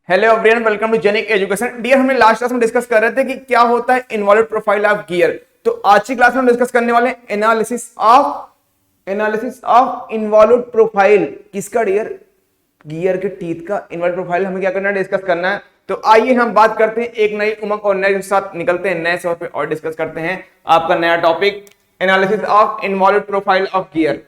Hello everyone, welcome to Genic Education. Dear, हमने last class में discuss कर रहे थे कि क्या होता है इन्वॉल्व प्रोफाइल ऑफ गियर। तो आज की क्लास में हम डिस्कस करने वाले एनालिसिस ऑफ इन्वॉल्व प्रोफाइल। किसका डियर? गियर के टीथ का इन्वॉल्व प्रोफाइल हमें क्या करना है, डिस्कस करना है। तो आइए हम बात करते हैं एक नई उमंग और नए के साथ निकलते हैं नए सॉर पे और डिस्कस करते हैं आपका नया topic analysis of involve profile of gear.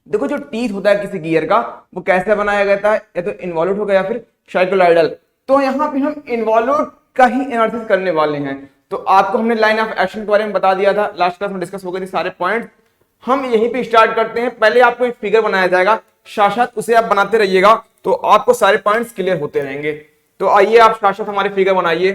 देखो, जो टीथ होता है किसी गियर का वो कैसे बनाया जाता है, या तो इन्वॉल्यूट होगा या फिर साइक्लोइडल। तो यहाँ पे हम इन्वॉल्यूट का ही एनालिसिस करने वाले हैं। तो आपको हमने लाइन ऑफ एक्शन के बारे में बता दिया था, लास्ट क्लास में डिस्कस हो गए थे सारे पॉइंट। हम यहीं पे स्टार्ट करते हैं। पहले आपको एक फिगर बनाया जाएगा, साथ साथ उसे आप बनाते रहिएगा तो आपको सारे पॉइंट्स क्लियर होते रहेंगे। तो आइए आप साथ साथ हमारे फिगर बनाइए।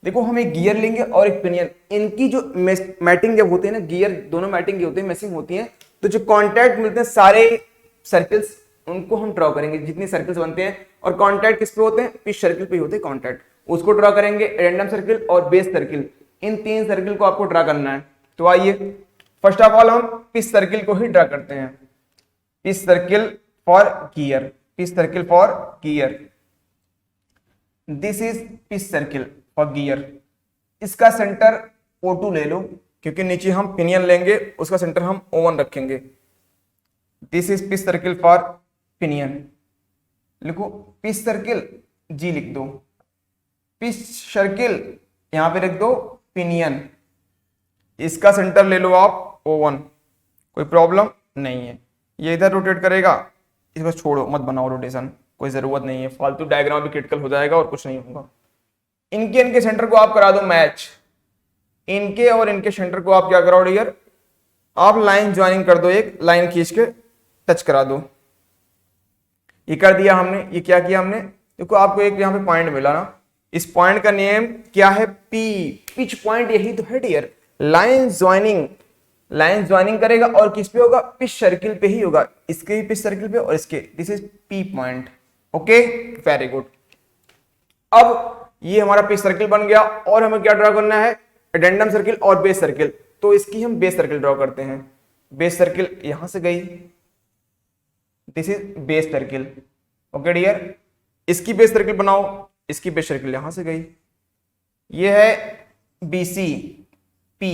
देखो, हम एक गियर लेंगे और एक पिनियन, इनकी जो मैटिंग जब होते हैं ना, गियर दोनों मैटिंग होते हैं, मैचिंग होती है, तो जो कांटेक्ट मिलते हैं सारे सर्कल्स उनको हम ड्रॉ करेंगे, जितने सर्कल्स बनते हैं। और कांटेक्ट किस पे होते हैं? पिच सर्कल पे होते हैं कांटेक्ट, उसको ड्रॉ करेंगे। रैंडम सर्कल और बेस सर्कल, इन तीन सर्कल को आपको ड्रॉ करना है। तो आइए फर्स्ट ऑफ ऑल हम पिच सर्कल को ही ड्रॉ करते हैं। Pitch circle for gear, pitch circle for gear, this is pitch circle for gear. इसका सेंटर O2 ले लो, क्योंकि नीचे हम पिनियन लेंगे, उसका सेंटर हम O1 रखेंगे। This is pitch circle for pinion. लिखो पिच सर्कल, जी लिख दो। पिच सर्कल यहां पे रख दो पिनियन। इसका सेंटर ले लो आप O1, कोई प्रॉब्लम नहीं है। ये इधर रोटेट करेगा, इसको छोड़ो, मत बनाओ रोटेशन, कोई जरूरत नहीं है, फालतू डायग्राम भी क्रिटिकल हो जाएगा और कुछ नहीं होगा। इनके सेंटर को आप करा दो मैच, इनके और इनके सेंटर को आप क्या कराओ डियर, आप लाइन ज्वाइनिंग कर दो, एक लाइन खींच के टच करा दो। ये कर दिया हमने। ये क्या किया हमने? देखो, आपको एक यहाँ पे पॉइंट मिला ना, इस पॉइंट का नेम क्या है? पी, पिच पॉइंट यही तो है dear. Line joining, line joining करेगा और किस पे होगा? पिच सर्किल पे ही होगा, इसके ही पिच सर्किल पे और इसके। This is P point. Okay, very good. अब ये हमारा पिच सर्किल बन गया और हमें क्या ड्रॉ करना है? एडेंडम सर्किल और बेस सर्किल। तो इसकी हम बेस सर्किल ड्रॉ करते हैं। बेस सर्किल यहां से गई, this is base circle. Okay dear, इसकी बेस सर्किल बनाओ, इसकी बेस सर्किल यहां से गई। ये है BC, P,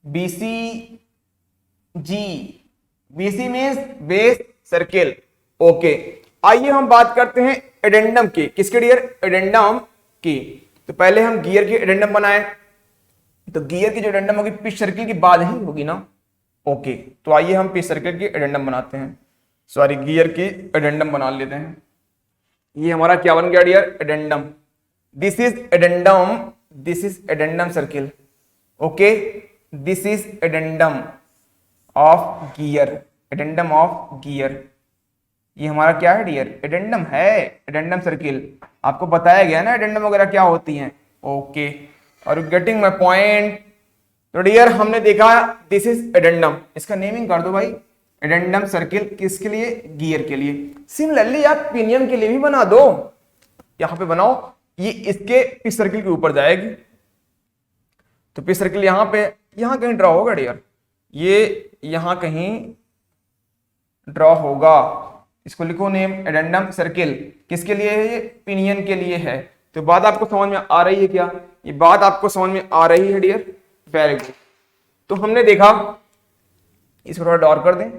BC, G, BC means base circle. Okay, आइए हम बात करते हैं एडेंडम की। किसके डियर? एडेंडम की। तो पहले हम गियर की एडेंडम बनाए, तो गियर की जो एडेंडम होगी पिच सर्किल की बाद ही होगी ना। ओके, तो आइए हम पिच सर्किल की एडेंडम बनाते हैं, सॉरी गियर की एडेंडम बना लेते हैं। ये हमारा क्या बन गया dear? Addendum. This is addendum, this is addendum circle. Okay, this is addendum of gear, addendum of gear. ये हमारा क्या है डियर? एडेंडम है, एडेंडम सर्किल। आपको बताया गया ना एडेंडम वगैरह क्या होती हैं। ओके, और गेटिंग माय पॉइंट। तो डियर, हमने देखा दिस इज एडेंडम, इसका नेमिंग कर दो भाई, एडेंडम सर्किल। किसके लिए? गियर के लिए। सिमिलरली आप पिनियन के लिए भी बना दो, यहां पे बनाओ, ये इसके पिच सर्किल के ऊपर जाएगी। तो पिच सर्किल यहां पे, यहां कहीं ड्रॉ होगा डियर, ये यहां कहीं ड्रॉ होगा। इसको लिखो नेम एडेंडम सर्किल। किसके लिए है? ये पिनियन के लिए है। तो बात आपको समझ में आ रही है क्या? ये बात आपको समझ में आ रही है डियर? Very good. तो हमने देखा, इसको थोड़ा डार्क कर दें,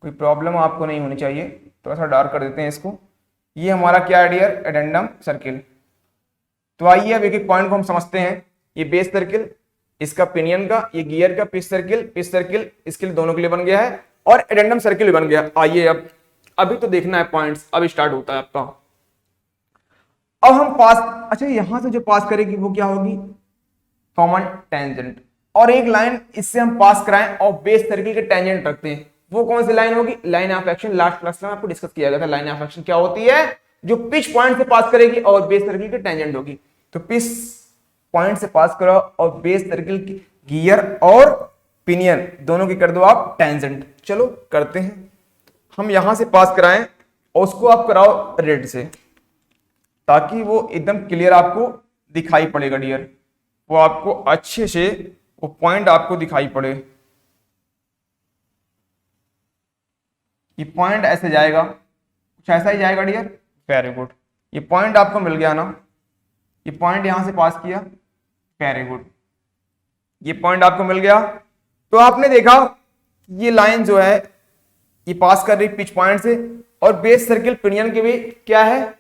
कोई प्रॉब्लम आपको नहीं होनी चाहिए, थोड़ा सा डार्क कर देते हैं इसको। ये हमारा क्या है डियर? Addendum circle. तो आइए अब एक एक पॉइंट को हम समझते हैं। ये बेस सर्किल, इसका पिनियन का, ये गियर का पिच सर्किल, पिच सर्किल इसके लिए दोनों के लिए बन गया है, और एडेंडम सर्किल भी बन गया। आइए अब अभी तो देखना है पॉइंट्स, अब स्टार्ट होता है आपका। अब हम पास, अच्छा यहां से जो पास करेगी वो क्या होगी? Common tangent. और एक लाइन इससे हम पास कराएं और बेस सर्किल के टेंजेंट रखते हैं, वो कौन सी लाइन होगी? Line of action. Last class में आपको डिस्कस किया गया था लाइन ऑफ एक्शन क्या होती है, जो पिच पॉइंट से पास करेगी और बेस सर्किल के टेंजेंट होगी। तो पिच पॉइंट से पास करो और बेस सर्किल की, गियर और पिनियन दोनों की कर दो आप टेंजेंट। चलो करते हैं, हम यहां से पास कराएं और उसको आप कराओ रेड से, ताकि वो एकदम क्लियर आपको दिखाई पड़ेगा डियर, वो आपको अच्छे से वो पॉइंट आपको दिखाई पड़े। ये पॉइंट ऐसे जाएगा, कुछ ऐसा ही जाएगा डियर। Very good. ये पॉइंट आपको मिल गया ना, ये पॉइंट यहां से पास किया, वेरी गुड, ये पॉइंट आपको मिल गया। तो आपने देखा ये लाइन जो है ये पास कर रही पिच पॉइंट से, और बेस सर्किल पिनियन के भी क्या है,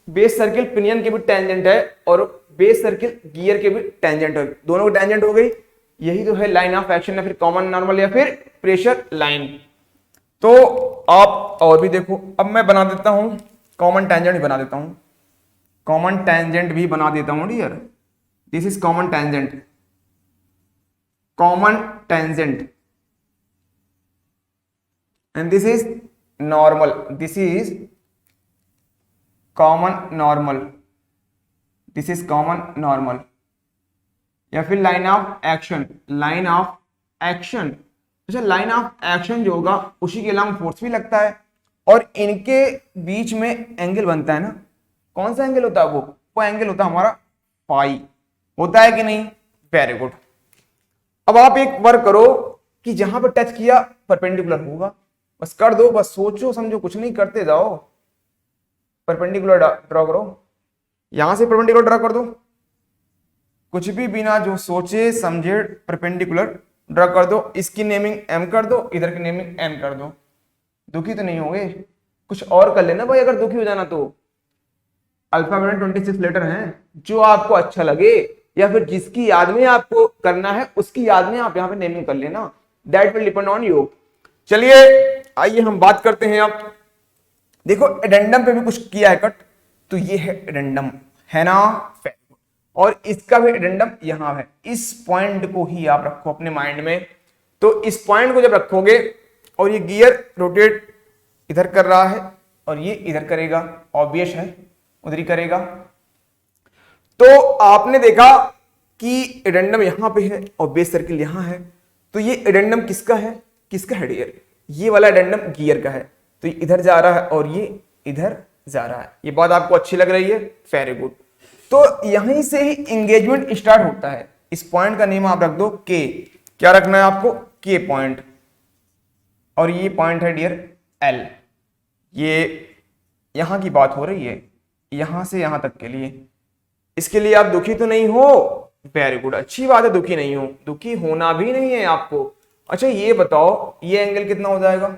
बेस सर्किल पिनियन के भी टेंजेंट है, और बेस सर्किल गियर के भी टेंजेंट है, दोनों की टेंजेंट हो गई। यही तो है लाइन ऑफ एक्शन, या फिर कॉमन नॉर्मल, या फिर प्रेशर लाइन। तो आप और भी देखो, अब मैं बना देता हूं कॉमन टेंजेंट भी बना देता हूं, कॉमन टेंजेंट भी बना देता हूं dear. This is common tangent, common tangent, and this is normal, this is common normal, this is common normal, या फिर line of action, line of action. अच्छा, लाइन ऑफ एक्शन जो होगा उसी के अलावा फोर्स भी लगता है, और इनके बीच में एंगल बनता है ना, कौन सा एंगल होता है वो एंगल होता है हमारा फाई, होता है कि नहीं, वेरी गुड। अब आप एक वर्क करो कि जहां पर टच किया परपेंडिकुलर होगा, बस कर दो, बस सोचो समझो, कुछ नहीं करते जाओ, परपेंडिकुलर ड्रॉ करो, यहां से परपेंडिकुलर ड्रॉ कर दो, कुछ भी बिना जो सोचे समझे परपेंडिकुलर ड्रॉ कर दो। इसकी नेमिंग एम कर दो, इधर की नेमिंग एन कर दो। दुखी तो नहीं होगे, कुछ और कर लेना भाई, अगर दुखी हो जाना तो। अल्फाबेट 26 लेटर हैं, जो आपको अच्छा लगे या फिर जिसकी याद में आपको करना है उसकी याद में आप यहाँ पे नेमिंग कर लेना, that will depend on you. चलिए आइए हम बात करते हैं। अब देखो एडेंडम पे भी कुछ किया है कट, तो ये है एडेंडम, है ना, और इसका भी एडेंडम यहां है। इस पॉइंट को ही आप रखो अपने माइंड में। तो इस पॉइंट को जब रखोगे और ये गियर रोटेट इधर कर रहा है और ये इधर करेगा, ऑब्वियस है उधर ही करेगा। तो आपने देखा कि एडेंडम यहां पे है और बेस सर्किल यहां है, तो ये एडेंडम किसका है, किसका है डियर, ये वाला एडेंडम गियर का है, तो ये इधर जा रहा है और ये इधर जा रहा है। ये बात आपको अच्छी लग रही है, वेरी गुड। तो यहीं से ही एंगेजमेंट स्टार्ट होता है। इस पॉइंट का नेम आप रख दो के, क्या रखना है आपको, के पॉइंट, और ये पॉइंट है डियर एल। ये यहां की बात हो रही है, यहां से यहां तक के लिए। इसके लिए आप दुखी तो नहीं हो, वेरी गुड, अच्छी बात है, दुखी नहीं हो, दुखी होना भी नहीं है आपको। अच्छा ये बताओ ये एंगल कितना हो जाएगा,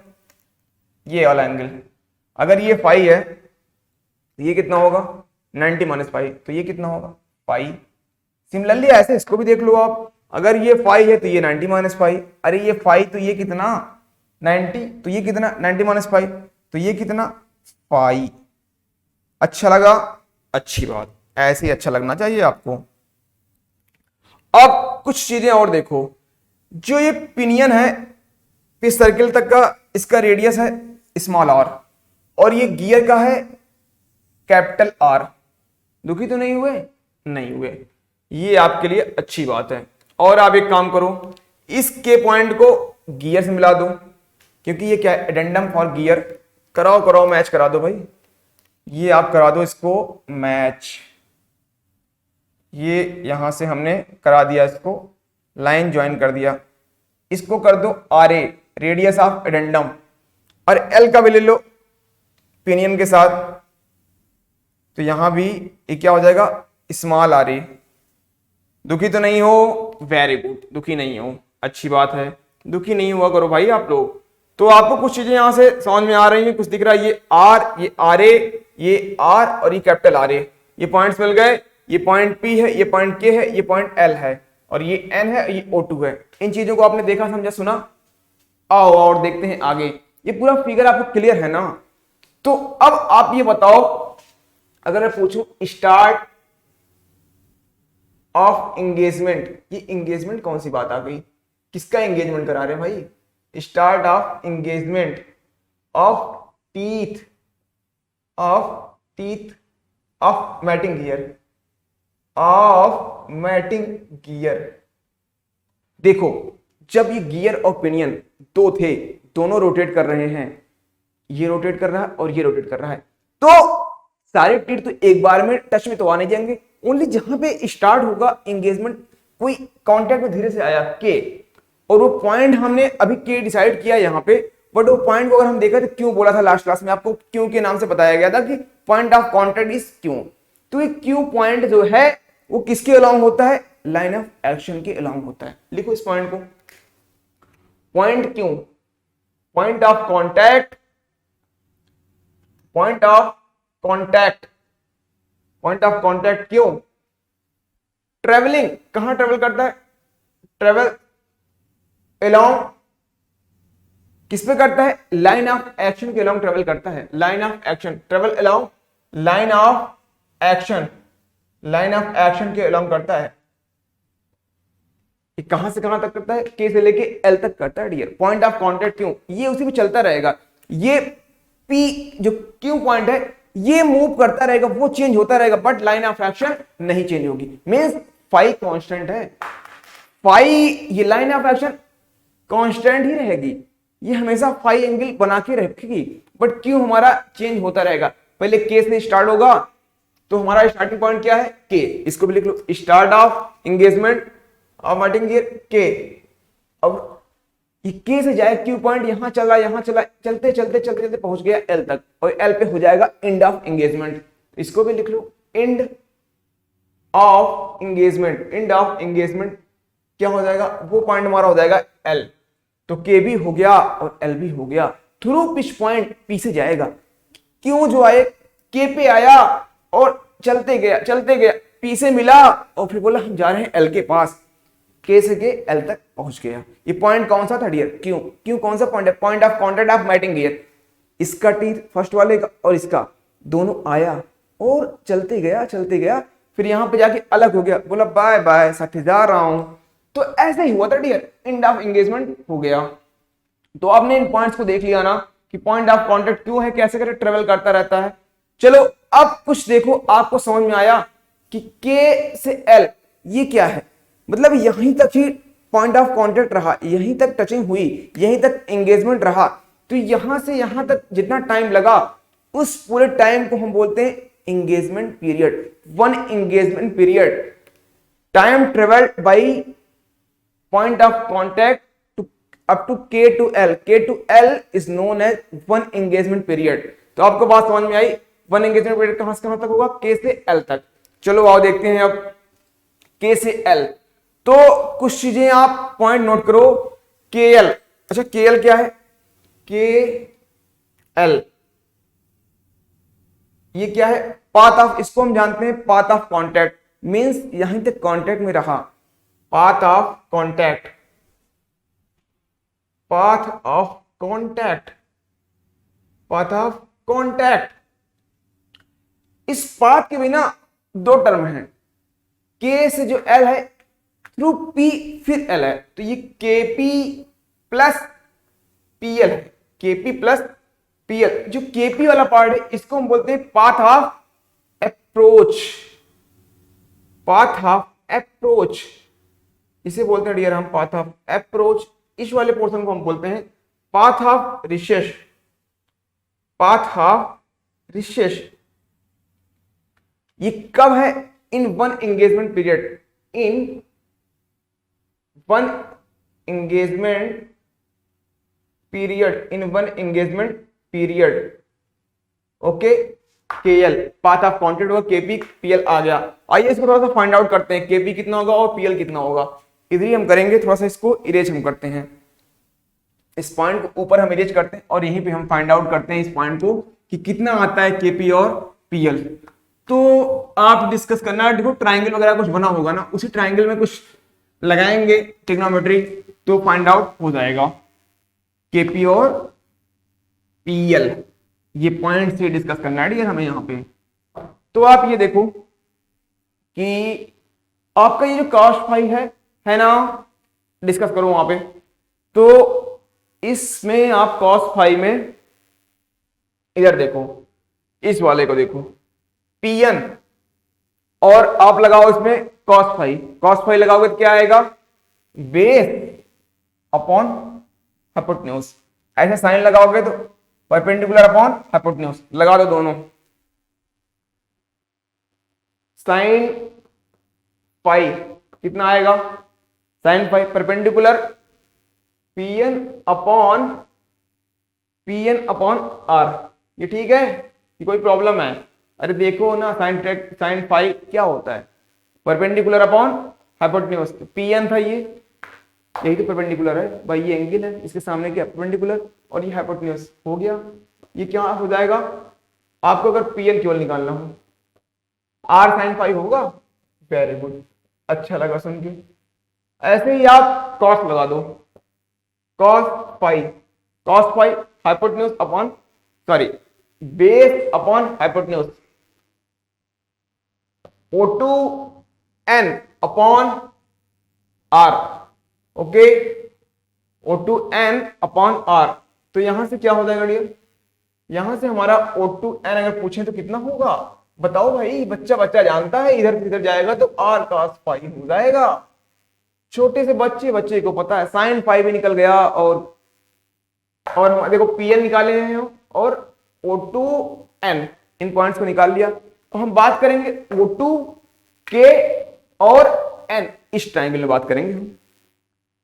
ये वाला एंगल, अगर ये फाई है तो ये कितना होगा 90 माइनस फाई, तो ये कितना होगा फाई। सिमिलरली ऐसे इसको भी देख लो आप, अगर ये फाई है तो ये 90 माइनस फाई, अरे ये फाई तो ये कितना 90, तो ये कितना 90 माइनस फाई, तो ये कितना फाई। अच्छा लगा, अच्छी बात, ऐसे ही अच्छा लगना चाहिए आपको। अब कुछ चीजें और देखो, जो ये पिनियन है इस सर्किल तक का, इसका रेडियस है स्मॉल आर, और ये गियर का है कैपिटल आर। दुखी तो नहीं हुए, नहीं हुए, ये आपके लिए अच्छी बात है। और आप एक काम करो, इस के पॉइंट को गियर से मिला दो, क्योंकि ये क्या है एडेंडम फॉर गियर। कराओ कराओ मैच करा दो भाई, ये आप करा दो इसको मैच, ये यहां से हमने करा दिया, इसको लाइन ज्वाइन कर दिया, इसको कर दो R A, radius of addendum, और एल का भी ले लो पिनियन के साथ, तो यहां भी ये क्या हो जाएगा स्मॉल आर ए। दुखी तो नहीं हो, वेरी गुड, दुखी नहीं हो, अच्छी बात है, दुखी नहीं हुआ करो भाई आप लोग। तो आपको कुछ चीजें यहां से समझ में आ रही हैं, कुछ दिख रहा है, ये आर, ये आर ए, ये आर और ये कैपिटल आर ए, ये पॉइंट्स मिल गए। ये पॉइंट पी है, ये पॉइंट के है, ये पॉइंट एल है, और ये एन है, ये O2 है। इन चीजों को आपने देखा समझा सुना। आओ और देखते हैं आगे, ये पूरा फिगर आपको क्लियर है ना। तो अब आप ये बताओ, अगर मैं पूछूं स्टार्ट ऑफ एंगेजमेंट, ये एंगेजमेंट कौन सी बात आ गई, किसका एंगेजमेंट करा रहे हैं भाई, start of engagement of teeth, of teeth of mating gear, of mating gear. देखो जब ये गियर और पिनियन दो थे, दोनों रोटेट कर रहे हैं, ये रोटेट कर रहा है और ये रोटेट कर रहा है, तो सारे टीथ तो एक बार में टच में तो आने जाएंगे, ओनली जहां पे स्टार्ट होगा एंगेजमेंट, कोई कांटेक्ट में धीरे से आया के, और वो पॉइंट हमने अभी के डिसाइड किया यहां पे, बट वो पॉइंट को अगर हम देखा तो क्यों बोला था लास्ट क्लास में आपको, क्यों के नाम से बताया गया था कि point of contact is Q. तो ये क्यू पॉइंट जो है वो किसके अलोंग होता है, लाइन ऑफ एक्शन के अलोंग होता है। लिखो इस पॉइंट को, point Q, point of contact, point of contact, point of contact क्यों, ट्रेवलिंग कहां ट्रेवल करता है, ट्रेवल अलोंग किस पे करता है, लाइन ऑफ एक्शन के अलोंग ट्रेवल करता है, line of action, travel along line of action, line of action के अलोंग करता है। कहां से कहां तक करता है, के से लेके एल तक करता है डियर। पॉइंट ऑफ कॉन्टैक्ट क्यों, ये उसी में चलता रहेगा। ये पी जो क्यू पॉइंट है ये मूव करता रहेगा, वो चेंज होता रहेगा, बट लाइन ऑफ एक्शन नहीं चेंज होगी। मींस फाई कांस्टेंट है, फाई ये लाइन ऑफ एक्शन कांस्टेंट ही रहेगी, ये हमेशा फाई एंगल बना के रखेगी, बट क्यू हमारा चेंज होता रहेगा। पहले के से स्टार्ट होगा, तो हमारा स्टार्टिंग पॉइंट क्या है, के, इसको भी लिख लो, start of engagement of mating gear के। अब ये के से जाए क्यू पॉइंट, यहां चला यहां चला, चलते चलते चलते चलते पहुंच गया एल तक, और एल पे हो जाएगा एंड ऑफ एंगेजमेंट। इसको भी लिख लो, end of engagement, end of engagement क्या हो जाएगा, वो पॉइंट हमारा हो जाएगा एल। तो के भी हो गया और एल भी हो गया। थ्रू पिच पॉइंट पी से जाएगा, क्यों जो आए के पे आया और चलते गया पी से मिला और फिर बोला हम जा रहे हैं एल के पास, के से के एल तक पहुंच गया। ये पॉइंट कौन सा था डियर, क्यों, क्यों कौन सा पॉइंट है, point of contact of mating gear. इसका टी फर्स्ट वाले का और इसका दोनों आया और चलते गया, फिर यहां पे जाके अलग हो गया, बोला बाय बाय साथी जा रहा हूं। तो ऐसे ही हुआ था डियर, एंड ऑफ एंगेजमेंट हो गया। तो आपने इन पॉइंट्स को देख लिया ना कि पॉइंट ऑफ कॉन्टैक्ट क्यों है, कैसे करे ट्रेवल करता रहता है। चलो अब कुछ देखो, आपको समझ में आया कि के से एल ये क्या है, मतलब यहीं तक ही पॉइंट ऑफ कॉन्टैक्ट रहा, यहीं तक टचिंग हुई, यहीं तक एंगेजमेंट रहा। तो यहां से यहां तक जितना टाइम लगा उस पूरे टाइम को हम बोलते हैं engagement period, one engagement period. Time travelled by point of contact to up to k to l is known as one engagement period। तो आपको बात समझ में आई, वन एंगेजमेंट पीरियड कहां से कहां तक होगा, के से एल तक। चलो आओ देखते हैं अब के से एल। तो कुछ चीजें आप पॉइंट नोट करो, के एल, अच्छा के एल क्या है, के एल ये क्या है, पाथ ऑफ, इसको हम जानते हैं पाथ ऑफ कॉन्टैक्ट, मींस यहीं तक कॉन्टैक्ट में रहा, path of contact, path of contact, path of contact। इस पाथ के बिना दो टर्म है, के से जो एल है थ्रू पी फिर एल है, तो ये केपी प्लस पीएल है, केपी प्लस पीएल। जो केपी वाला पार्ट है इसको हम बोलते हैं path of approach, path of approach इसे बोलते हैं डियर हम पाथ ऑफ अप्रोच। इस वाले पोर्शन को हम बोलते हैं path of recess, path of recess. ये कब है, in one engagement period, in one engagement period, in one engagement period. Okay, KL path of contact होगा, केपी पीएल आ गया। आइए इसको थोड़ा सा फाइंड आउट करते हैं, केपी कितना होगा और पीएल कितना होगा। इधर ही हम करेंगे, थोड़ा सा इसको इरेज हम करते हैं, इस पॉइंट को ऊपर हम इरेज करते हैं और यहीं पे हम फाइंड आउट करते हैं इस पॉइंट को कि कितना आता है केपी और पीएल। तो आप डिस्कस करना, देखो ट्राइंगल वगैरह कुछ बना होगा ना, उसी ट्राइंगल में कुछ लगाएंगे ट्रिग्नोमेट्री, तो फाइंड आउट हो जाएगा केपी और पीएल। ये पॉइंट से डिस्कस करना है हमें यहाँ पे। तो आप ये देखो कि आपका ये जो कॉस्ट फाई है ना, डिस्कस करो वहां पे। तो इसमें आप कॉस फाई में इधर देखो, इस वाले को देखो पीएन, और आप लगाओ इसमें कॉस फाई, कॉस फाई लगाओगे तो क्या आएगा, बेस अपॉन हाइपोटेन्यूज। ऐसे साइन लगाओगे तो परपेंडिकुलर अपॉन हाइपोटेन्यूज, लगा दो दोनों। साइन फाई कितना आएगा, sine phi perpendicular PN upon R. ये ठीक है, ये कोई प्रॉब्लम है, अरे देखो ना, साइन फाई क्या होता है, परपेंडिकुलर अपॉन हाइपोटेन्यूज। Pn था ये, यही तो परपेंडिकुलर है भाई, ये एंगल है, इसके सामने क्या परपेंडिकुलर, और ये हाइपोटेन्यूज हो गया। ये क्या हो जाएगा, आपको अगर Pn केवल निकालना हो, r साइन फाई होगा। वेरी गुड, अच्छा लगा सुन के। ऐसे ही आप कॉस लगा दो, cos phi hypotenuse upon, sorry, base upon hypotenuse, O2n upon r, okay, O2n upon r। तो यहां से क्या हो जाएगा डियर, यहां से हमारा O2n अगर पूछे तो कितना होगा, बताओ भाई, बच्चा बच्चा जानता है, इधर से इधर जाएगा तो r cos फाई हो जाएगा। छोटे से बच्चे को पता है, साइन फाई भी निकल गया, और हम देखो Pn निकाले हैं और O2n, इन पॉइंट्स को निकाल लिया। तो हम बात करेंगे O2 K और N, इस ट्राइंगल में बात करेंगे हम।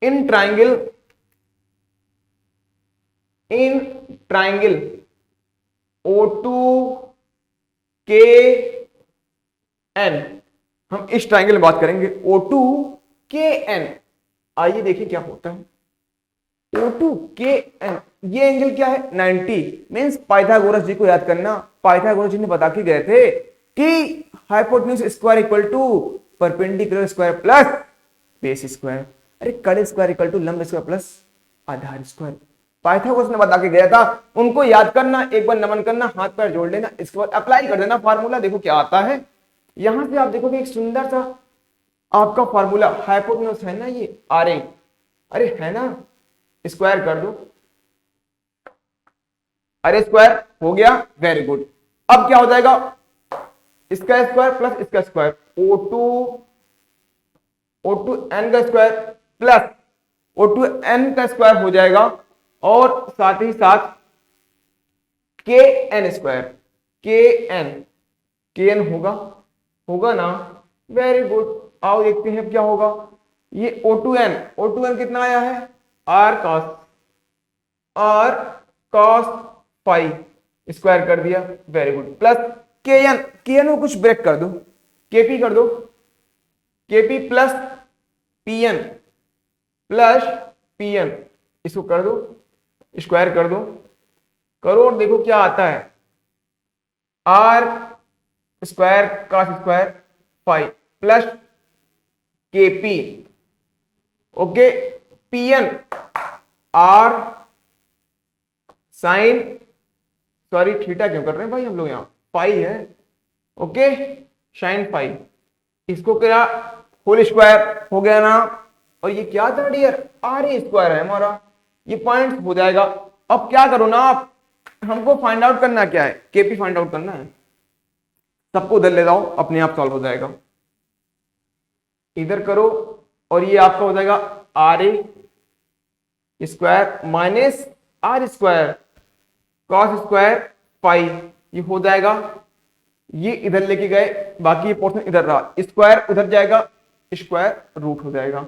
In triangle O2 K N, हम इस ट्राइंगल में बात करेंगे O2 K N। आइए देखिए क्या होता है, O2 K N, ये एंगल क्या है 90, मींस पाइथागोरस जी को याद करना। पाइथागोरस जी ने बता के गए थे कि hypotenuse square equal to perpendicular square plus base square, अरे कड़ स्क्वायर इक्वल टू लंब स्क्वायर प्लस आधार स्क्वायर। पाइथागोरस ने बता के गया था, उनको याद करना, एक बार नमन करना, हाथ पैर जोड़ लेना, इसके बाद अप्लाई कर देना फार्मूला, देखो क्या आता है। यहां से आप देखोगे एक सुंदर सा आपका फार्मूला, हाइपोटेन्यूज है ना ये आर, अरे है ना, स्क्वायर कर दो, अरे स्क्वायर हो गया, वेरी गुड। अब क्या हो जाएगा, इसका स्क्वायर प्लस इसका स्क्वायर, O2n का स्क्वायर प्लस O2n का स्क्वायर हो जाएगा, और साथ ही साथ kn स्क्वायर, kn होगा ना, वेरी गुड। आओ देखते हैं क्या होगा, ये O2n कितना आया है, r cos फाई स्क्वायर कर दिया, वेरी गुड, प्लस kn को कुछ ब्रेक कर दो, kp कर दो, kp प्लस pn, इसको कर दो, स्क्वायर कर दो, करो और देखो क्या आता है, r square cos square phi plus kp, okay, pn r sine, sorry theta क्यों कर रहे हैं भाई हम लोग, यहाँ फाई है, ओके, साइन फाई, इसको क्या होल स्क्वायर हो गया ना, और ये क्या था डियर, आर स्क्वायर है हमारा, ये पॉइंट हो जाएगा। अब क्या करो ना आप, हमको फाइंड आउट करना क्या है, केपी फाइंड आउट करना है, सबको उधर ले जाओ, अपने आप सॉल्व हो जाएगा, इधर करो, और ये आपका हो जाएगा R square minus R square cos square phi, ये हो जाएगा, ये इधर लेके गए, बाकी ये पोर्शन इधर रहा, स्क्वायर उधर जाएगा, स्क्वायर रूट हो जाएगा,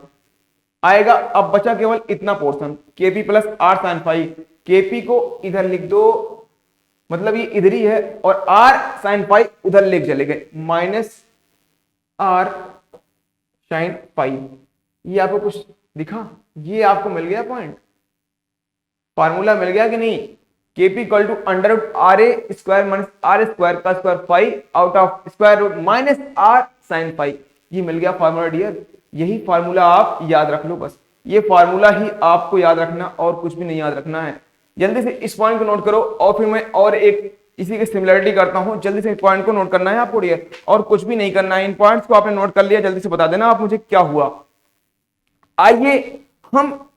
आएगा। अब बचा केवल इतना portion, KP plus R sine phi, KP को इधर लिख दो, मतलब ये इधर ही है, और आर साइन फाई उधर लेके चले गए, माइनस आर साइन फाई। ये आपको कुछ दिखा, ये आपको मिल गया पॉइंट, फार्मूला मिल गया कि नहीं, K P equal to under root R A square minus R square का square phi out of square root minus R sine phi, ये मिल गया फार्मूला डियर। यही फार्मूला आप याद रख लो, बस ये फार्मूला ही आपको याद रखना, और कुछ भी नहीं याद रखना है। जल्दी से इस पॉइंट को नोट करो, और फिर मैं और एक इसी की सिमिलरिटी करता हूं, जल्दी से इस पॉइंट को नोट करना है आपको डियर, और कुछ भी नहीं करना है। इन पॉइंट्स को आपने नोट कर लिया, जल्दी से बता देना आप मुझे क्या हुआ। आइए हम,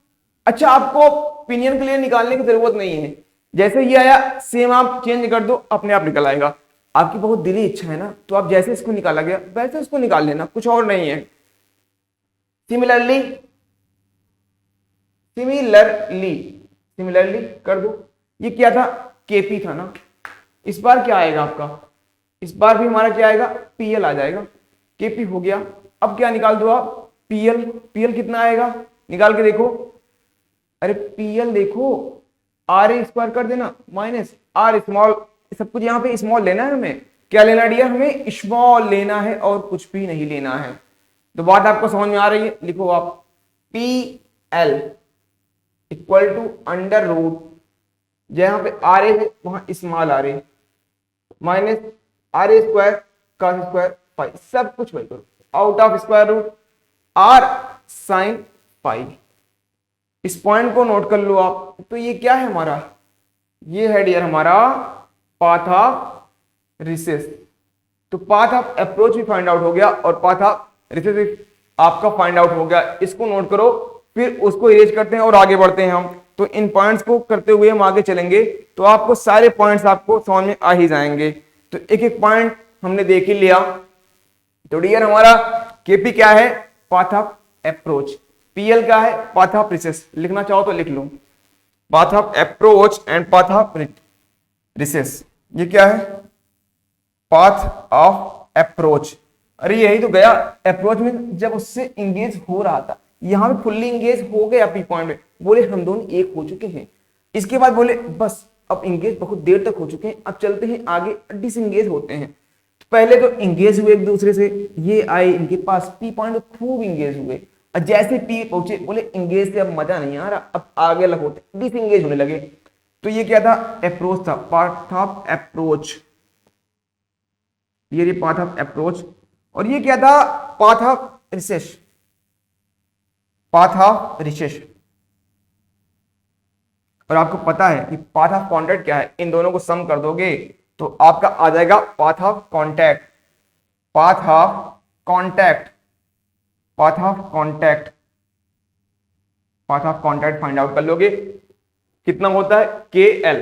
अच्छा आपको ओपिनियन के लिए निकालने की जरूरत नहीं है, जैसे ये आया सेम आप चेंज कर दो, अपने आप निकल आएगा। आपकी बहुत दिली इच्छा है ना, तो आप जैसे इसको निकाला गया वैसे इसको निकाल लेना, कुछ और नहीं है। सिमिलरली कर दो, ये क्या था, केपी था ना, इस बार क्या आएगा आपका, इस बार भी हमारा क्या आएगा, पीएल आ जाएगा, केपी हो गया। अब क्या निकाल दो आप, पीएल कितना आएगा, निकाल के देखो, अरे पीएल देखो, आर ए स्क्वायर कर देना माइनस आर स्मॉल, सब कुछ यहाँ पे स्मॉल लेना है हमें, क्या लेना डियर, हमें स्मॉल लेना है और कुछ भी नहीं लेना है। तो बात आपको समझ में आ रही है, लिखो आप P L equal to under root, जहां पे आर ए है वहां small R A minus R A square cos square phi, सब कुछ वही करो, out of square root R sine phi. इस पॉइंट को नोट कर लो आप। तो ये क्या है हमारा, ये है डियर हमारा पाथ ऑफ रिसेस। तो पाथ ऑफ अप्रोच भी फाइंड आउट हो गया और पाथ ऑफ रिसेस भी आपका फाइंड आउट हो गया। इसको नोट करो, फिर उसको इरेज करते हैं और आगे बढ़ते हैं हम। तो इन पॉइंट्स को करते हुए हम आगे चलेंगे, तो आपको सारे पॉइंट्स आपको समझ में आ ही जाएंगे। तो एक एक पॉइंट हमने देख ही लिया। तो डियर हमारा केपी क्या है, पाथ ऑफ अप्रोच, पीएल क्या है, पाथ ऑफ रिसेस। लिखना चाहो तो लिख लो, path of approach and path of recess. ये क्या है, पाथ ऑफ अप्रोच। अरे यही तो गया, अप्रोच में जब उससे इंगेज हो रहा था, यहां पे फुल्ली इंगेज हो गए अपनी पॉइंट में, बोले हम दोनों एक हो चुके हैं। इसके बाद बोले बस अब इंगेज बहुत देर तक हो चुके हैं, अब चलते हैं आगे डिसएंगेज होते हैं। तो पहले तो इंगेज हुए एक दूसरे से, ये आए इनके पास पी पॉइंट, खूब इंगेज हुए। और जैसे पी पहुंचे बोले इंगेज से अब मजा नहीं आ रहा, अब आगे अलग होते, डिसएंगेज होने लगे। तो ये क्या था, अप्रोच था, पाथ ऑफ अप्रोच। ये पाथ ऑफ अप्रोच। और ये क्या था, path of recess, path of recess. और आपको पता है कि पाथ ऑफ कांटेक्ट क्या है, इन दोनों को सम कर दोगे तो आपका आ जाएगा path of contact, path of contact, path of contact, path of contact find out कर लोगे। कितना होता है, के एल,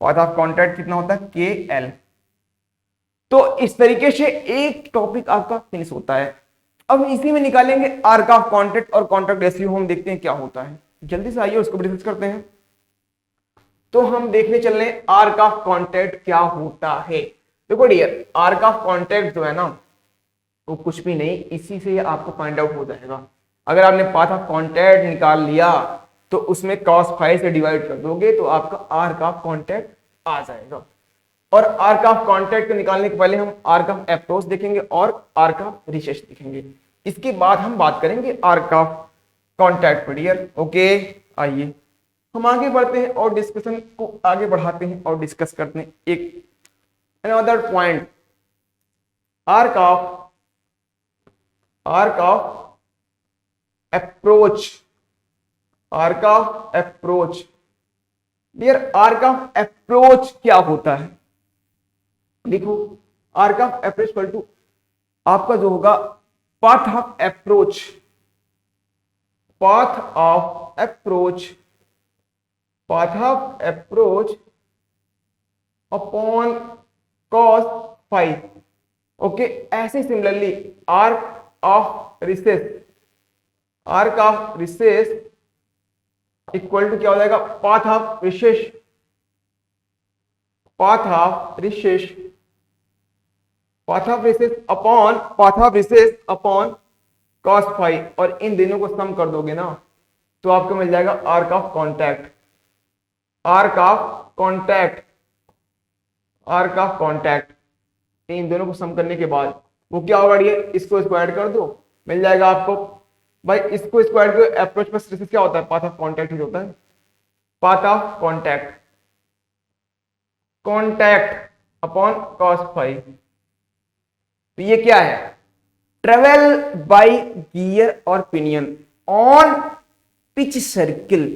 पाथ ऑफ कांटेक्ट कितना होता है, के एल। तो इस तरीके से एक टॉपिक आपका फिनिश होता है। अब इसी में निकालेंगे आर्क ऑफ कांटेक्ट और कांटेक्ट रेशियो, हम देखते हैं क्या होता है। जल्दी से आइए उसको डिस्कस करते हैं। तो हम देखने चल रहे हैं आर्क ऑफ कांटेक्ट क्या होता है। देखो डियर, आर्क ऑफ कांटेक्ट जो है ना, वो कुछ भी नहीं, इसी से आपको फाइंड आउट हो जाएगा। अगर आपने पाथ ऑफ कांटेक्ट निकाल लिया तो उसमें cos फाई से डिवाइड कर दोगे तो आपका आर्क ऑफ कांटेक्ट आ जाएगा। और आर्क ऑफ कांटेक्ट को निकालने के पहले हम आर्क ऑफ अप्रोच देखेंगे और आर्क ऑफ रिसेस देखेंगे। इसके बाद हम बात करेंगे आर्क ऑफ कांटेक्ट पर डियर। ओके, आइए हम आगे बढ़ते हैं और डिस्कशन को आगे बढ़ाते हैं और डिस्कस करते हैं एक another point, arc of approach, arc of approach. Dear arc of approach क्या होता है, देखो arc of approach equal to आपका जो होगा path of approach, path of approach, path of approach upon cos phi. Okay, ऐसे similarly arc of recess, arc of recess equal to क्या हो जाएगा, path of recess, path of recess, path of recess upon, path of recess upon cos phi. और इन दोनों को सम कर दोगे ना तो आपको मिल जाएगा arc of contact, arc of contact, arc of contact. इन दोनों को सम करने के बाद वो क्या होगा, इसको स्क्वायर कर दो, मिल जाएगा आपको भाई, इसको स्क्वायर कर, अप्रोच प्लस रिसेस क्या होता है, पाथ ऑफ कांटेक्ट ही होता है, path of contact, contact upon cos phi. तो ये क्या है, ट्रेवल बाय गियर और pinion on pitch circle.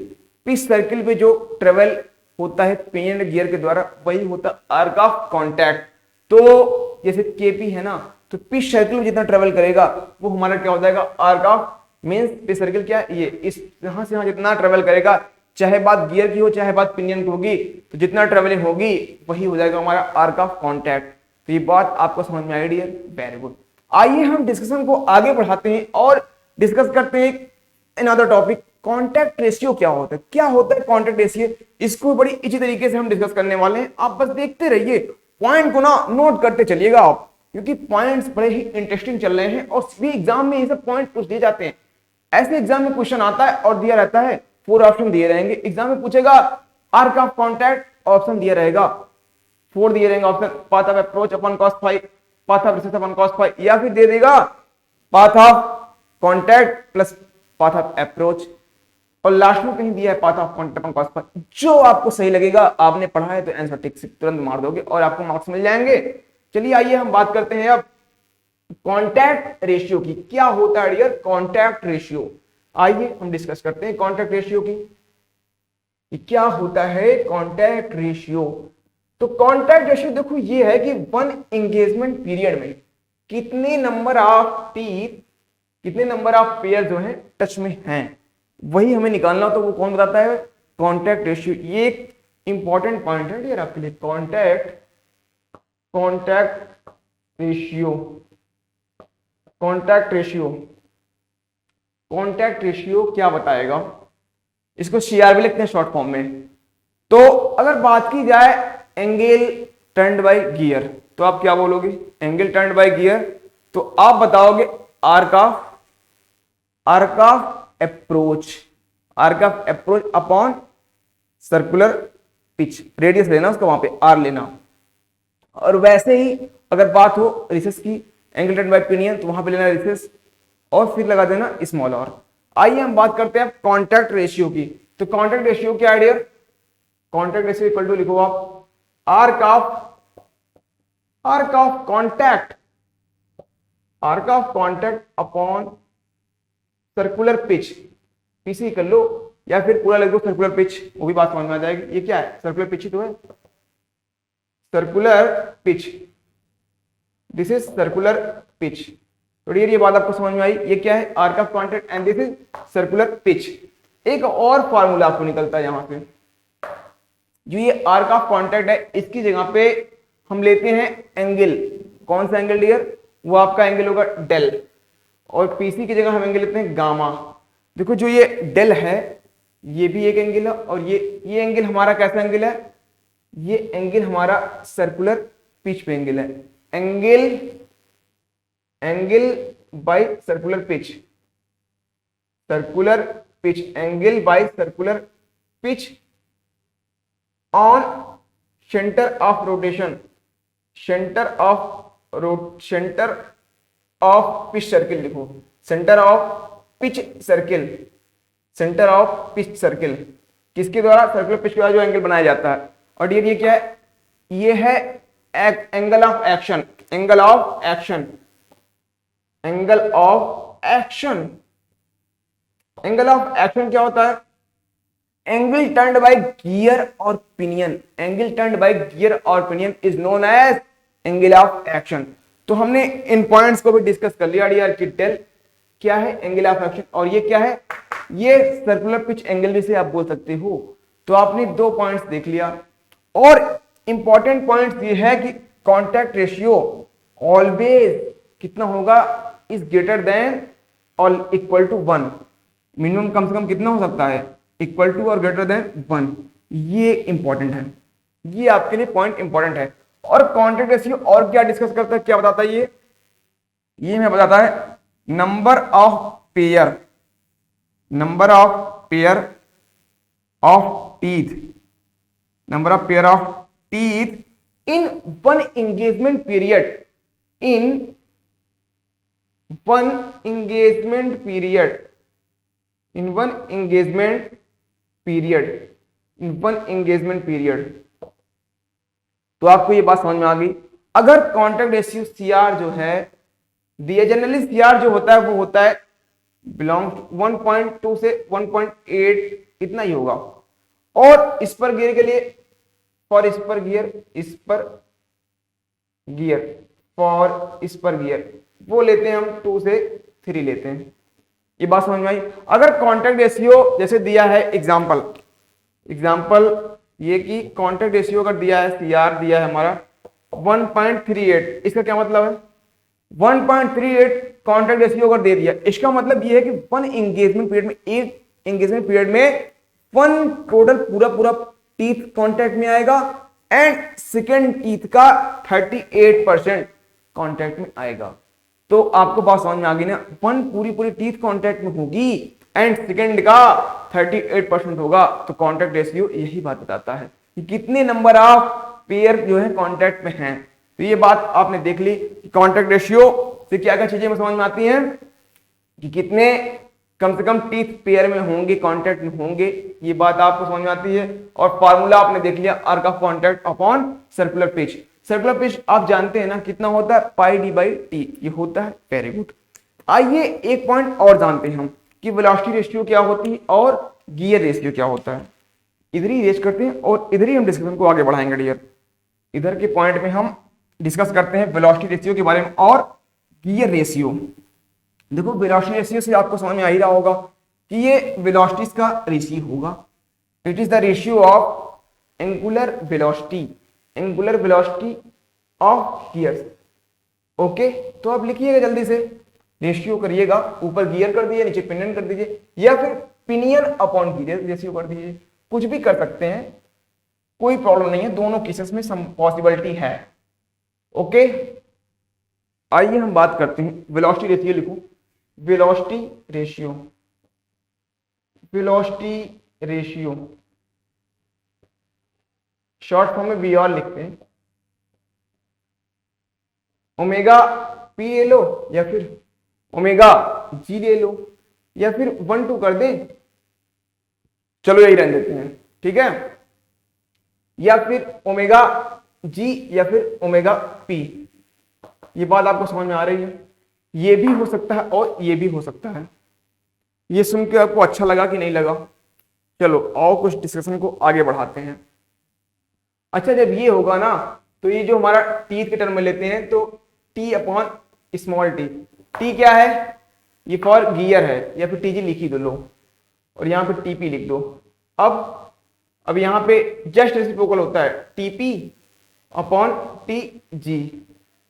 Pitch circle पे जो ट्रेवल होता है पिनियन गियर के द्वारा, वही होता है आर्क ऑफ कांटेक्ट। तो जैसे केपी है ना, तो पिच सर्किल में जितना ट्रेवल करेगा वो हमारा क्या हो जाएगा, arc of means pitch circle क्या है, ये इस यहां से यहां जितना ट्रेवल करेगा, चाहे बात गियर की हो चाहे बात पिनियन की होगी, तो जितना ट्रेवलिंग होगी वही हो जाएगा हमारा आर्क ऑफ कांटेक्ट। तो ये बात आपको समझ में आई डियर, वेरी गुड। आइए हम डिस्कशन को आगे बढ़ाते हैं और डिस्कस करते हैं अनदर टॉपिक, कांटेक्ट रेशियो क्या होता है, क्या होता है कांटेक्ट रेशियो। इसको बड़ी इसी तरीके से हम डिस्कस करने वाले हैं, आप बस देखते रहिए, पॉइंट को ना नोट करते चलिएगा आप, क्योंकि पॉइंट्स बड़े ही इंटरेस्टिंग चल रहे हैं और सभी एग्जाम में ये सब पॉइंट पूछ दिए जाते हैं। ऐसे एग्जाम में क्वेश्चन आता है और दिया रहता है, 4 ऑप्शन दिए रहेंगे, एग्जाम में पूछेगा आर्क ऑफ कांटेक्ट, ऑप्शन दिया रहेगा 4 दिए रहेंगे option, path of approach upon cos phi, path of recess upon cos phi, या फिर दे देगा path of contact plus path of approach, और लास्ट में कहीं दिया है path of contact upon cos phi. जो आपको सही लगेगा, आपने पढ़ा है तो आंसर टिक से तुरंत मार दोगे और आपको मार्क्स मिल जाएंगे। चलिए आइए हम बात करते हैं अब कॉन्टैक्ट रेशियो की। क्या होता है डियर कॉन्टैक्ट रेशियो? आइए हम डिस्कस करते हैं कॉन्टैक्ट रेशियो की कि क्या होता है कॉन्टैक्ट रेशियो। तो कॉन्टैक्ट रेशियो देखो ये है कि वन एंगेजमेंट पीरियड में कितने नंबर ऑफ टीथ, कितने नंबर ऑफ पेयर जो है टच में हैं, वही हमें निकालना। तो वो कौन बताता है? Contact ratio. ये एक इंपॉर्टेंट पॉइंट है डियर आपके लिए, कॉन्टैक्ट रेशियो। कॉन्टैक्ट रेशियो क्या बताएगा? इसको सीआर भी लिखते हैं शॉर्ट फॉर्म में। तो अगर बात की जाए एंगल टर्न्ड बाय गियर, तो आप क्या बोलोगे? एंगल टर्न्ड बाय गियर, तो आप बताओगे arc of approach upon circular pitch, radius लेना उसका, वहां पे आर लेना। और वैसे ही अगर बात हो रिसेस की, एंगल टर्न्ड बाय पिनियन, तो वहां पे लेना रिसेस और फिर लगा देना स्मॉल आर। आइए हम बात करते हैं कॉन्टैक्ट रेशियो की। तो कॉन्टैक्ट रेशियो क्या है dear? Contact ratio equal to लिखो आप arc of contact upon circular pitch, PC कर लो या फिर पूरा लिख दो सर्कुलर पिच, वो भी बात समझ में आ जाएगी। ये क्या है? सर्कुलर पिच ही तो है, circular pitch, this is circular pitch. तो डियर ये बात आपको समझ में आई, ये क्या है? Arc of contact and this is circular pitch. एक और फार्मूला आपको निकलता है यहां पे, जो ये आर्क ऑफ कॉन्टैक्ट है इसकी जगह पे हम लेते हैं एंगल। कौन सा एंगल डियर? वो आपका एंगल होगा डेल, और पीसी की जगह हम एंगल लेते हैं गामा। देखो जो ये डेल है ये भी एक एंगल है, और ये एंगल हमारा कैसा एंगल है? ये एंगल हमारा सर्कुलर पिच पे एंगल है, angle by circular pitch, angle by circular pitch on centre of rotation, centre of pitch circle लिखो, सेंटर ऑफ पिच सर्किल किसके द्वारा? सर्कुलर पिच के द्वारा जो एंगल बनाया जाता है। और ये क्या है? ये है angle of action, angle of action क्या होता है? एंगल टर्न्ड बाय गियर और pinion, is known as angle of action. तो हमने इन पॉइंट्स को भी डिस्कस कर लिया यार कि डेल क्या है? Angle of action. और ये क्या है? ये सर्कुलर पिच एंगल भी से आप बोल सकते हो। तो आपने 2 पॉइंट्स देख लिया, और इंपॉर्टेंट पॉइंट ये है कि कॉन्टैक्ट रेशियो ऑलवेज कितना होगा? इज ग्रेटर देन और इक्वल टू 1। मिनिमम कम से कम कितना हो सकता है? इक्वल टू और ग्रेटर देन 1। ये इंपॉर्टेंट है, ये आपके लिए पॉइंट इंपॉर्टेंट है। और कॉन्टैक्ट रेशियो और क्या डिस्कस करता है, क्या बताता है ये हमें बताता है number of pair of teeth in one engagement period. तो आपको ये बात समझ में आ गई। अगर कॉन्टैक्ट रेशियो सीआर जो है दिया, जनरली सीआर जो होता है वो होता है बिलोंग 1.2 से 1.8 इतना ही होगा। और इस पर गियर के लिए फॉर इस पर गियर वो लेते हैं हम 2 से 3 लेते हैं। ये बात समझ में आई। अगर कॉन्टैक्ट रेशियो जैसे दिया है एग्जांपल ये कि कॉन्टैक्ट रेशियो अगर दिया है सीआर दिया है हमारा 1.38, इसका क्या मतलब है? 1.38 कॉन्टैक्ट रेशियो अगर दे दिया, इसका मतलब ये है कि वन एंगेजमेंट पीरियड में वन टोटल पूरा टीथ कॉन्टैक्ट में आएगा एंड सेकेंड टीथ का 38% कॉन्टैक्ट में आएगा। तो आपको बात समझ में आ गई ना, वन पूरी टीथ कॉन्टैक्ट में होगी एंड सेकेंड का 38% होगा। तो कॉन्टैक्ट रेशियो यही बात बताता है। कि कितने नंबर ऑफ पेयर जो है कांटेक्ट में हैं। तो ये बात आपने देख ली कि कांटेक्ट रेशियो से क्या क्या चीजें समझ में आती हैं कि कितने कम से कम टीथ पेयर में होंगे, कांटेक्ट में होंगे, ये बात आपको समझ में आती है। और फार्मूला आपने देख लिया, arc of contact upon circular pitch. Circular pitch आप जानते हैं ना कितना होता है, पाई डी बाई टी, ये होता है। Very good. आइए एक पॉइंट और जानते हैं हम कि वेलोसिटी रेशियो क्या होती है और गियर रेशियो क्या होता है। इधर ही रेस करते हैं और इधर ही हम डिस्कशन को आगे बढ़ाएंगे डियर। इधर के पॉइंट में हम डिस्कस करते हैं वेलोसिटी रेशियो के बारे में और गियर रेशियो। देखो वेलोसिटी रेशियो से आपको समझ में आ ही रहा होगा कि ये वेलोसिटीज का रेशियो होगा। It is the ratio of angular velocity of gears. Okay, तो आप लिखिएगा जल्दी से, रेशियो करिएगा, ऊपर गियर कर दीजिए, नीचे पिनियन कर दीजिए, या फिर पिनियन अपॉन गियर रेशियो कर दीजिए, कुछ भी कर सकते हैं, कोई प्रॉब्लम नहीं है, दोनों केसेस में सम पॉसिबिलिटी है। ओके, आइए हम बात करते हैं वेलोसिटी रेशियो। लिखो वेलोसिटी रेशियो शॉर्ट फॉर्म में वी आर लिखते हैं। ओमेगा पी ले लो या फिर ओमेगा जी ले लो या फिर 1-2 कर दें, चलो यही रहने देते हैं, ठीक है, या फिर ओमेगा जी या फिर ओमेगा पी। ये बात आपको समझ में आ रही है। ये भी हो सकता है और ये भी हो सकता है। ये सुन के आपको अच्छा लगा कि नहीं लगा? चलो और कुछ डिस्कशन को आगे बढ़ाते हैं। अच्छा, जब ये होगा ना तो ये जो हमारा टी के टर्म में लेते हैं तो T upon small T. T क्या है? ये फॉर गियर है, या फिर टी जी लिख ही दो लो, और यहाँ पे टीपी लिख दो। अब यहाँ पे जस्ट रेसिप्रोकल होता है टीपी अपॉन टी जी।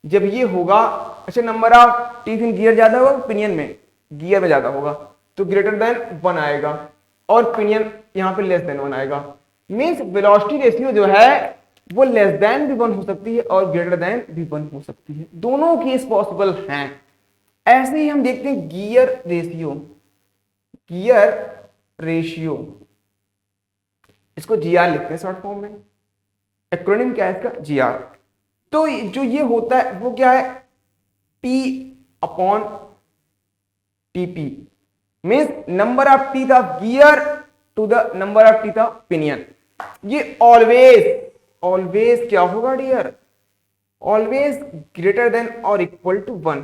जब ये होगा, अच्छा number of teeth in gear ज्यादा होगा, पिनियन में गियर में ज्यादा होगा तो ग्रेटर देन 1 आएगा, और पिनियन यहाँ पे लेस देन 1 आएगा। मीन्स वेलोसिटी रेशियो जो है वो लेस देन भी 1 हो सकती है और ग्रेटर देन भी 1 हो सकती है, दोनों केस पॉसिबल हैं। ऐसे ही हम देखते हैं गियर रेशियो, इसको जीआर लिखते हैं शॉर्ट फॉर्म में। एक्रोनिम क्या है इसका? जीआर। तो जो ये होता है वो क्या है? T upon TP, means number of teeth of gear to the number of teeth of pinion. ये ऑलवेज क्या होगा डियर? ऑलवेज ग्रेटर देन और इक्वल टू 1।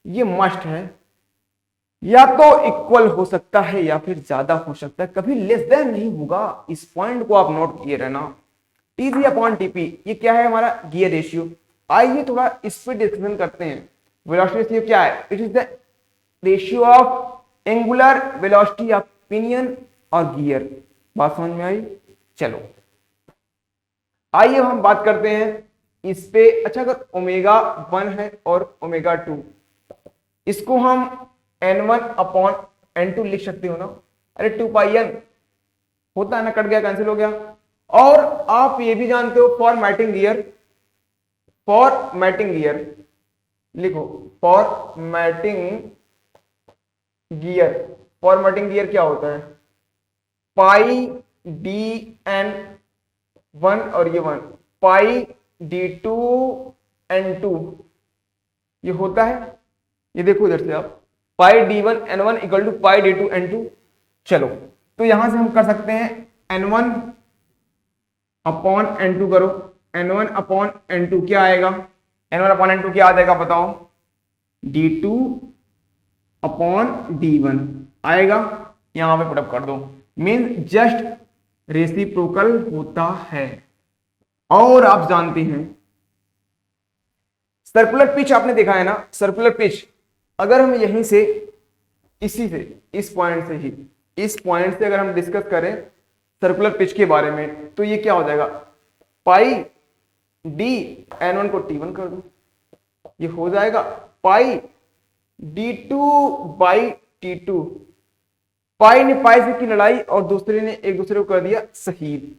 ये मस्ट है, या तो इक्वल हो सकता है या फिर ज्यादा हो सकता है, कभी लेस देन नहीं होगा। इस पॉइंट को आप नोट किए रहना। टी अपॉन टीपी ये क्या है? हमारा गियर रेशियो। आइए थोड़ा इस पर डिस्कशन करते हैं। वेलोसिटी रेशियो क्या है? It is the ratio of angular velocity of pinion और गियर। बात समझ में आई? चलो आइए हम बात करते हैं इस पे। अच्छा, अगर ओमेगा 1 है और ओमेगा 2, इसको हम n1 अपॉन n2 लिख सकते हो ना? अरे 2 पाई n होता है ना, कट गया, कैंसिल हो गया। और आप ये भी जानते हो फॉर्मेटिंग गियर लिखो, फॉर्मेटिंग गियर क्या होता है? पाई डी एन 1 और ये 1 पाई d2 n2 ये होता है। ये देखो इधर से आप पाई d1 n1 equal to pi d2 n2। चलो तो यहां से हम कर सकते हैं n1 अपॉन n2 करो, n1 अपॉन n2 क्या आएगा? n1 अपॉन n2 क्या आ जाएगा बताओ? d2 अपॉन d1 आएगा, यहां पे पुटअप कर दो। मीन जस्ट रेसिप्रोकल होता है। और आप जानते हैं सर्कुलर पिच, आपने देखा है ना सर्कुलर पिच। अगर हम यहीं से इस पॉइंट से अगर हम डिस्कस करें सर्कुलर पिच के बारे में तो ये क्या हो जाएगा? पाई डी n1 को t1 कर दो, ये हो जाएगा पाई d2 बाई t2। पाई ने पाई से की लड़ाई और दूसरे ने एक दूसरे को कर दिया शहीद।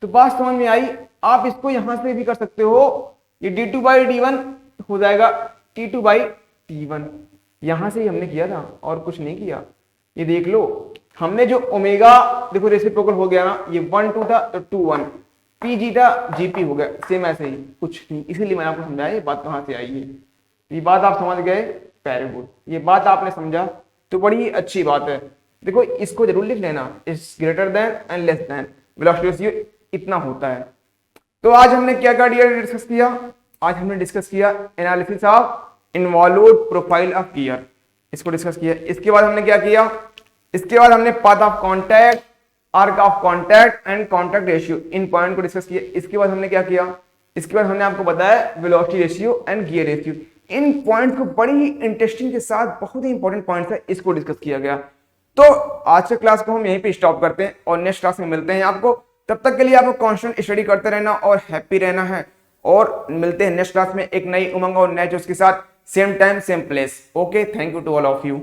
तो बात समझ में आई? आप इसको यहां से भी कर सकते हो, ये d2 बाई d1 हो जाएगा t2 बाई t1। यहां से ही हमने किया था और कुछ नहीं किया। ये देख लो, हमने जो ओमेगा देखो रेसिप्रोकल हो गया ना, ये 1 2 था तो 2 1, पी जीटा जीपी हो गया, सेम ऐसे ही कुछ नहीं, इसीलिए मैंने आपको समझाया ये बात कहाँ से आई है। ये बात आप समझ गए, पैराबोल, ये बात आपने समझा तो बड़ी अच्छी बात है। देखो इसको जरूर लिख लेना, is greater than and less than velocity ratio इतना होता है। तो आज हमने क्या क्या डिस्कस किया, आज हमने डिस्कस किया analysis of involved profile of gear, इसको डिस्कस किया। इसके बाद हमने क्या किया, इसके बाद हमने path of contact, arc of contact and contact ratio, in point को डिस्कस किया। इसके बाद हमने क्या किया, इसके बाद हमने आपको बताया velocity ratio and gear ratio. In point को बड़ी ही इंटरेस्टिंग के साथ, बहुत ही इंपॉर्टेंट पॉइंट है, इसको डिस्कस किया गया। तो आज के क्लास को हम यहीं पे स्टॉप करते हैं और नेक्स्ट क्लास में मिलते हैं आपको। तब तक के लिए आपको कांस्टेंट स्टडी करते रहना और हैप्पी रहना है, और मिलते हैं नेक्स्ट क्लास में एक नई उमंग और नए जोश के साथ, same time same place. Okay, thank you to all of you.